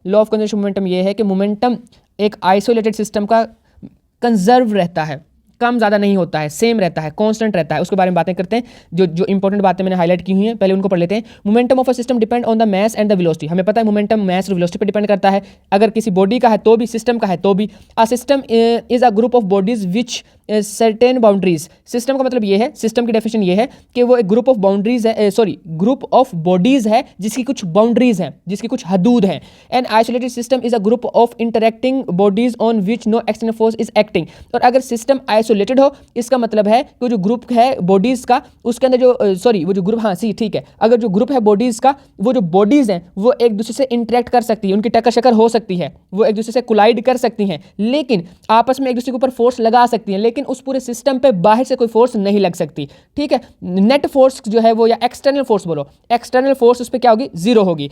Law of conservation momentum ये है कि मोमेंटम एक आइसोलेटेड सिस्टम का कंजर्व रहता है, कम ज़्यादा नहीं होता है, सेम रहता है, कांस्टेंट रहता है। उसके बारे में बातें करते हैं, जो इंपॉर्टेंट बातें मैंने हाईलाइट की हुई हैं, पहले उनको पढ़ लेते हैं। Momentum of a system depend on the mass and the velocity. हमें पता है मोमेंटम मास और वेलोसिटी पर डिपेंड करता है। अगर किसी बॉडी का है तो भी, सिस्टम का है तो भी। A system is a group of bodies which certain boundaries. System का मतलब ये है, सिस्टम की डेफिनेशन ये है कि वो एक ग्रुप ऑफ बाउंड्रीज है, ग्रुप ऑफ बॉडीज है जिसकी कुछ बाउंड्रीज हैं, जिसकी कुछ हदूद हैं। An isolated system is a group of interacting bodies on which no external force is acting. और अगर सिस्टम आइसोलेटेड हो, इसका मतलब है कि जो ग्रुप है बॉडीज का, उसके अंदर वो जो ग्रुप, हाँ सी ठीक है, अगर जो ग्रुप है बॉडीज का, वो जो बॉडीज हैं वो एक दूसरे से इंटरेक्ट कर सकती है, उनकी टक्कर शक्कर हो सकती है, वो एक दूसरे से कोलाइड कर सकती हैं, लेकिन आपस में एक दूसरे के ऊपर फोर्स लगा सकती हैं, लेकिन उस पूरे सिस्टम पे बाहर से कोई फोर्स नहीं लग सकती। ठीक है, नेट फोर्स जो है वो, या एक्सटर्नल फोर्स बोलो, एक्सटर्नल फोर्स उस पर क्या होगी, जीरो होगी।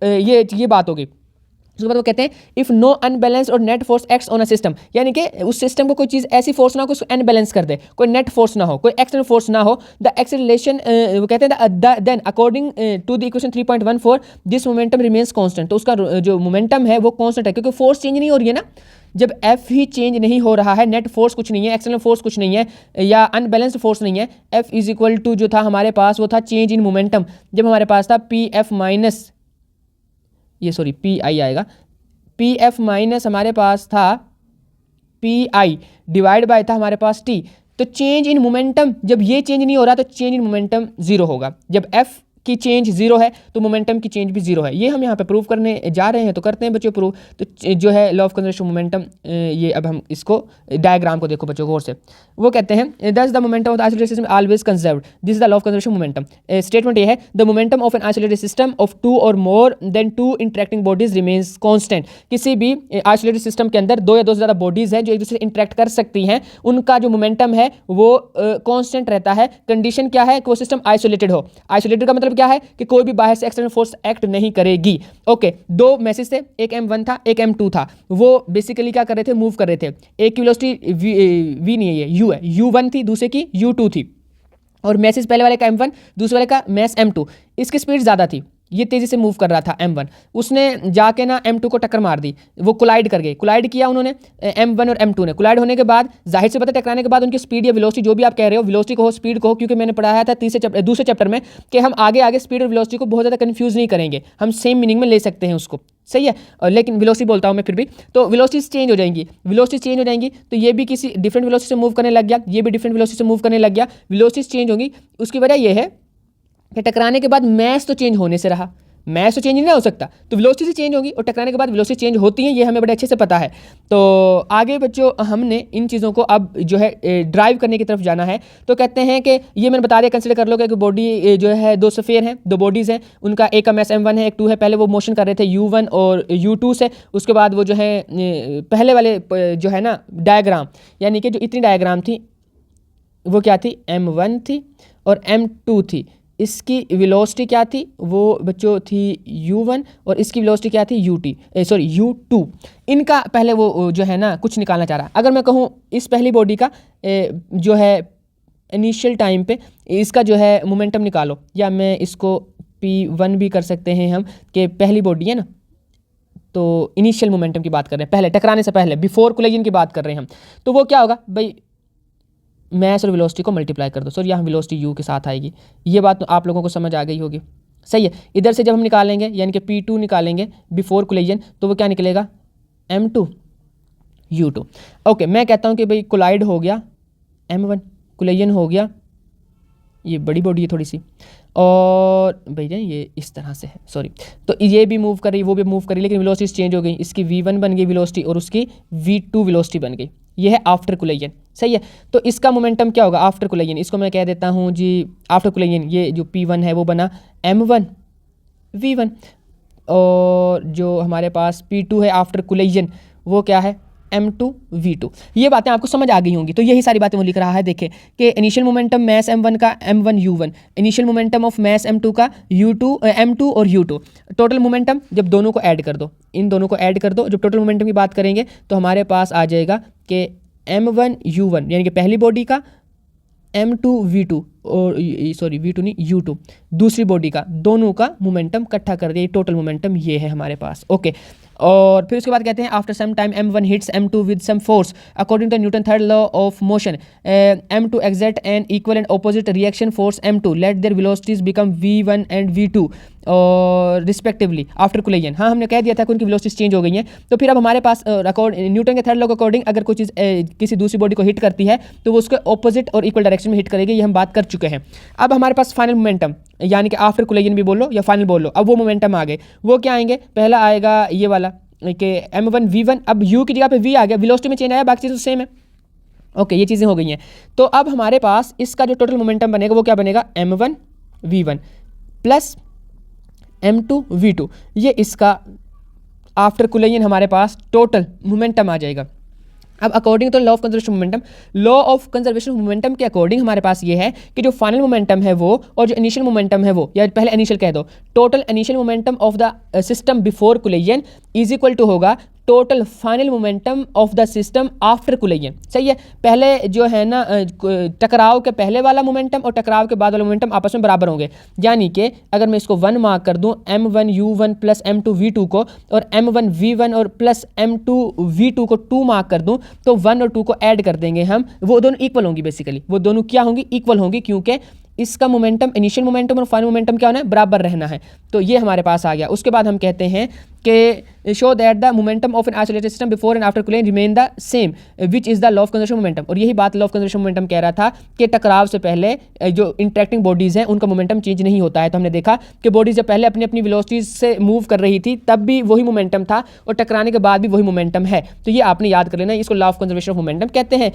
ये बात होगी। उसके बाद वो कहते हैं इफ नो अनबैलेंस और net force acts on a system, यानी कि उस सिस्टम को कोई चीज़ ऐसी फोर्स ना हो कि उसको अनबैलेंस कर दे, कोई नेट फोर्स ना हो, कोई एक्सटर्नल फोर्स ना हो। द एक्सेलरेशन, वो कहते हैं then according to the equation 3.14 this momentum remains constant. तो उसका जो मोमेंटम है वो कांस्टेंट है, क्योंकि फोर्स चेंज नहीं हो रही है ना। जब एफ ही चेंज नहीं हो रहा है, नेट फोर्स कुछ नहीं है, एक्सटर्नल फोर्स कुछ नहीं है, या अनबैलेंस्ड फोर्स नहीं है, एफ इज इक्वल टू जो था हमारे पास वो था चेंज इन मोमेंटम। जब हमारे पास था P F minus, P I आएगा, पी एफ माइनस हमारे पास था पी आई डिवाइड बाय था हमारे पास टी। तो चेंज इन मोमेंटम, जब ये चेंज नहीं हो रहा तो चेंज इन मोमेंटम जीरो होगा। जब एफ की चेंज जीरो है तो मोमेंटम की चेंज भी जीरो है। ये हम यहाँ पे प्रूव करने जा रहे हैं, तो करते हैं बच्चों प्रूव। तो जो है लॉ ऑफ कंजर्वेशन मोमेंटम, ये अब हम इसको डायग्राम को देखो बच्चों गौर से। वो कहते हैं thus the momentum of the isolated system always conserved, this is the law of conservation momentum. Statement ये है the momentum of an isolated system of two और more than two interacting bodies remains constant. किसी भी isolated system के अंदर दो या दो से ज़्यादा बॉडीज हैं जो एक दूसरे से इंटरेक्ट कर सकती हैं, उनका जो मोमेंटम है वो कांस्टेंट रहता है। कंडीशन क्या है कि वो सिस्टम आइसोलेटेड हो। आइसोलेटेड का मतलब क्या है कि कोई भी बाहर से एक्सटर्नल फोर्स एक्ट नहीं करेगी। ओके, दो मैसेज थे, एक M1 था, एक M2 था। वो बेसिकली क्या कर रहे थे, मूव कर रहे थे। एक की वेलोसिटी v नहीं है, ये u है, u1 थी, दूसरे की u2 थी। और मैसेज पहले वाले का M1, दूसरे वाले का मैस M2। इसकी स्पीड ज़्यादा थी, ये तेज़ी से मूव कर रहा था M1, उसने जाके ना M2 को टक्कर मार दी, वो कोलाइड कर गए। कोलाइड किया उन्होंने, M1 और M2 ने कोलाइड होने के बाद जाहिर से पता टकराने के बाद उनकी स्पीड या वेलोसिटी, जो भी आप कह रहे हो, वेलोसिटी को हो, स्पीड को हो, क्योंकि मैंने पढ़ाया था दूसरे चैप्टर में कि हम आगे आगे स्पीड और वेलोसिटी को बहुत ज़्यादा कन्फ्यूज़ नहीं करेंगे, हम सेम मीनिंग में ले सकते हैं उसको, सही है। लेकिन वेलोसिटी बोलता हूँ मैं फिर भी। तो वेलोसिटी चेंज हो जाएंगी, तो ये भी किसी डिफरेंट वेलोसिटी से मूव करने लग गया, ये भी डिफरेंट वेलोसिटी से मूव करने लग गया, वेलोसिटी चेंज होगी। उसकी वजह यह है कि टकराने के बाद मैस तो चेंज होने से रहा, मैस तो चेंज नहीं हो सकता, तो वेलोसिटी से चेंज होगी, और टकराने के बाद वेलोसिटी चेंज होती है, ये हमें बड़े अच्छे से पता है। तो आगे बच्चों हमने इन चीज़ों को अब जो है ड्राइव करने की तरफ जाना है। तो कहते हैं कि ये मैंने बता दिया, कंसिडर कर लो कि बॉडी जो है दो स्फीयर हैं, दो बॉडीज़ हैं, उनका एक का मैस M1 है, एक 2 है। पहले वो मोशन कर रहे थे U1 और U2 से, उसके बाद वो जो है पहले वाले जो है ना डायग्राम, यानी कि जो इतनी डायग्राम थी वो क्या थी, M1 थी और M2 थी। इसकी वेलोसिटी क्या थी, वो बच्चों थी U1, और इसकी वेलोसिटी क्या थी, U2। इनका पहले वो जो है ना कुछ निकालना चाह रहा है। अगर मैं कहूँ इस पहली बॉडी का जो है इनिशियल टाइम पे इसका जो है मोमेंटम निकालो, या मैं इसको P1 भी कर सकते हैं हम, कि पहली बॉडी है ना, तो इनिशियल मोमेंटम की बात कर रहे हैं, पहले टकराने से पहले, बिफोर कोलिजन की बात कर रहे हैं हम। तो वो क्या होगा भाई, मैस और वेलोसिटी को मल्टीप्लाई कर दो। सर यहाँ वेलोसिटी u के साथ आएगी, ये बात तो आप लोगों को समझ आ गई होगी, सही है। इधर से जब हम निकालेंगे यानी कि P2 निकालेंगे बिफोर कोलिजन, तो वो क्या निकलेगा, M2 U2। ओके, मैं कहता हूँ कि भाई कोलाइड हो गया M1, कोलिजन हो गया, ये बड़ी बॉडी है थोड़ी सी, और भैया ये इस तरह से है, सॉरी। तो ये भी मूव कर रही, वो भी मूव कर रही, लेकिन वेलोसिटी चेंज हो गई, इसकी V1 बन गई वेलोसिटी और उसकी V2 वेलोसिटी बन गई। ये है आफ्टर कोलिजन, सही है। तो इसका मोमेंटम क्या होगा आफ्टर कोलिजन, इसको मैं कह देता हूँ जी आफ्टर कोलिजन, ये जो P1 है वो बना M1 V1, और जो हमारे पास P2 है आफ्टर कोलिजन वो क्या है, M2 V2। ये बातें आपको समझ आ गई होंगी। तो यही सारी बातें वो लिख रहा है, देखें कि इनिशियल मोमेंटम मैस M1 का M1 U1, initial momentum of mass M2 का M2 और U2, टोटल मोमेंटम जब दोनों को ऐड कर दो, इन दोनों को ऐड कर दो, जब टोटल मोमेंटम की बात करेंगे तो हमारे पास आ जाएगा कि M1 U1 यानी कि पहली बॉडी का, M2 V2 और V2 नहीं U2 दूसरी बॉडी का, दोनों का मोमेंटम इकट्ठा कर दिया, टोटल मोमेंटम ये है हमारे पास। ओके, और फिर उसके बाद कहते हैं after some time m1 hits m2 with some force according to Newton third law of motion m2 exert an equal and opposite reaction force m2 let their velocities become v1 and v2 और respectively after collision. हाँ, हमने कह दिया था कि उनकी velocities change हो गई हैं। तो फिर अब हमारे पास न्यूटन के थर्ड लॉ के अकॉर्डिंग अगर कोई चीज़ किसी दूसरी बॉडी को हिट करती है तो वो उसके ऑपोजिट और इक्वल डायरेक्शन में हिट करेगी, ये हम बात कर चुके हैं। अब हमारे पास फाइनल मोमेंटम यानी कि आफ्टर कोलिजन भी बोलो या फाइनल बोलो, अब वो मोमेंटम आ गए। वो क्या आएंगे? पहला आएगा ये वाला कि m1 v1, अब u की जगह पे v आ गया, वेलोसिटी में चेंज आया, बाकी चीज़ तो सेम है। ओके, ये चीज़ें हो गई हैं। तो अब हमारे पास इसका जो टोटल मोमेंटम बनेगा वो क्या बनेगा? m1 v1 plus m2 v2, ये इसका आफ्टर कोलिजन हमारे पास टोटल मोमेंटम आ जाएगा। अब according to law of conservation momentum, law of conservation momentum के अकॉर्डिंग हमारे पास ये है कि जो फाइनल मोमेंटम है वो और जो इनिशियल मोमेंटम है वो, या पहले इनिशियल कह दो, total initial momentum of the system before collision is equal to होगा total final momentum of the system after collision. सही है, पहले जो है ना टकराव के पहले वाला मोमेंटम और टकराव के बाद वाला मोमेंटम आपस में बराबर होंगे। यानी कि अगर मैं इसको 1 मार्क कर दूं m1 u1 plus m2 v2 को, और m1 v1 और प्लस m2 v2 को 2 मार्क कर दूं, तो 1 और 2 को ऐड कर देंगे हम, वो दोनों इक्वल होंगी। बेसिकली वो दोनों क्या होंगी? इक्वल होंगी, क्योंकि इसका मोमेंटम इनिशियल मोमेंटम और फाइनल मोमेंटम क्या होना है? बराबर रहना है। तो ये हमारे पास आ गया। उसके बाद हम कहते हैं कि show that the momentum of an isolated system before and after collision remain the same which is the law of conservation momentum. और यही बात लॉ ऑफ कंजर्वेशन मोमेंटम कह रहा था कि टकराव से पहले जो इंटरेक्टिंग बॉडीज हैं उनका मोमेंटम चेंज नहीं होता है। तो हमने देखा कि बॉडीज जब पहले अपनी अपनी वेलोसिटीज से मूव कर रही थी तब भी वही मोमेंटम था और टकराने के बाद भी वही मोमेंटम है। तो ये आपने याद कर लेना, इसको law of conservation of momentum कहते हैं।